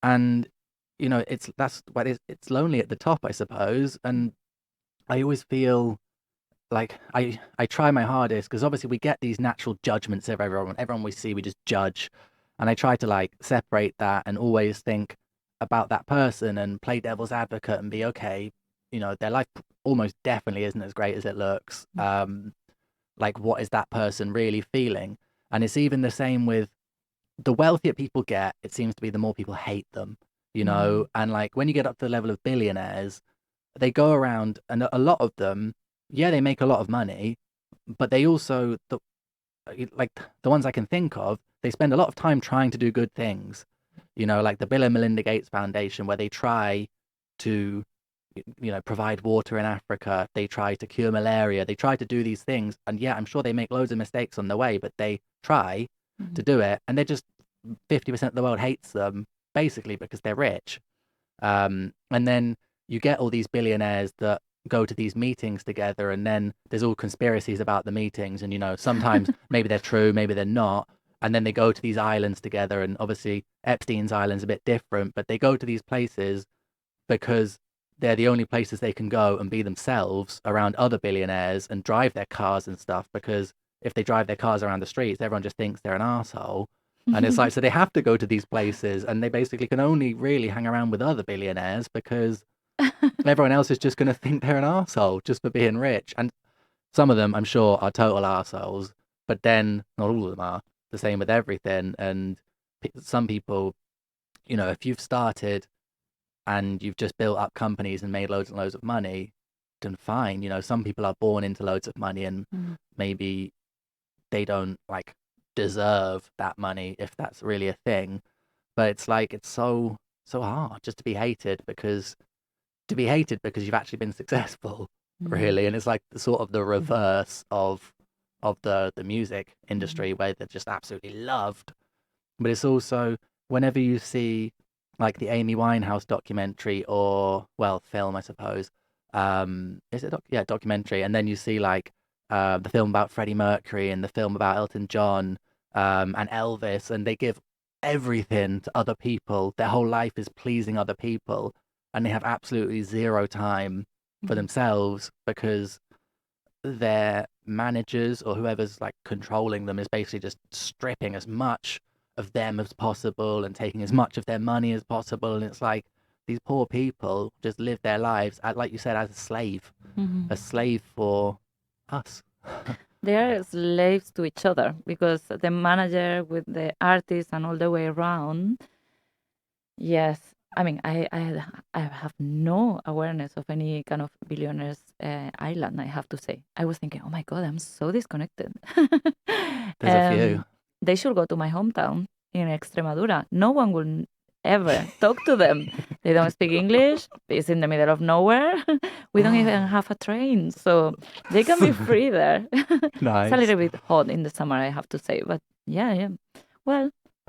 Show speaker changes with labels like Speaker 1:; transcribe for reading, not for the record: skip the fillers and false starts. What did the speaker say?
Speaker 1: And that's why it's lonely at the top, I suppose. And I always feel like I try my hardest because obviously we get these natural judgments of everyone we see, we just judge. And I try to like separate that and always think about that person and play devil's advocate and be okay, their life almost definitely isn't as great as it looks. Like what is that person really feeling? And it's even the same with the wealthier people get, it seems to be the more people hate them,
Speaker 2: Mm.
Speaker 1: and like when you get up to the level of billionaires, they go around and a lot of them, yeah, they make a lot of money, but they also like the ones I can think of, they spend a lot of time trying to do good things. Like the Bill and Melinda Gates Foundation, where they try to, provide water in Africa. They try to cure malaria. They try to do these things. And yeah, I'm sure they make loads of mistakes on the way, but they try to
Speaker 2: Mhm.
Speaker 1: do it. And they're just 50% of the world hates them basically because they're rich. And then you get all these billionaires that go to these meetings together, and then there's all conspiracies about the meetings. And, sometimes maybe they're true, maybe they're not. And then they go to these islands together. And obviously, Epstein's island's a bit different, but they go to these places because they're the only places they can go and be themselves around other billionaires and drive their cars and stuff. Because if they drive their cars around the streets, everyone just thinks they're an asshole. And it's like, so they have to go to these places and they basically can only really hang around with other billionaires because everyone else is just going to think they're an asshole just for being rich. And some of them, I'm sure, are total assholes, but then not all of them are. The same with everything. And some people, if you've started and you've just built up companies and made loads and loads of money, then fine. Some people are born into loads of money and
Speaker 2: Mhm.
Speaker 1: maybe they don't like deserve that money if that's really a thing. But it's like it's so hard just to be hated because you've actually been successful,
Speaker 2: Mm.
Speaker 1: really. And it's like sort of the reverse of the music
Speaker 2: Mhm.
Speaker 1: industry where they're just absolutely loved. But it's also whenever you see like the Amy Winehouse documentary or well film, I suppose. Is it yeah, documentary, and then you see like the film about Freddie Mercury and the film about Elton John and Elvis, and they give everything to other people. Their whole life is pleasing other people, and they have absolutely zero time for
Speaker 2: Mhm.
Speaker 1: themselves because their managers or whoever's like controlling them is basically just stripping as much of them as possible and taking as much of their money as possible. And it's like these poor people just live their lives, like you said, as
Speaker 2: Mhm.
Speaker 1: a slave for us.
Speaker 2: They are slaves to each other because the manager with the artist and all the way around. Yes, I mean, I have no awareness of any kind of billionaires island. I have to say, I was thinking, oh my god, I'm so disconnected.
Speaker 1: There's a
Speaker 2: um,
Speaker 1: few.
Speaker 2: they should go to my hometown in Extremadura. No one will ever talk to them. They don't speak English. It's in the middle of nowhere. We don't even have a train, so they can be free there. It's a
Speaker 1: Nice.
Speaker 2: little bit hot in the summer, I have to say, but yeah, yeah. Well.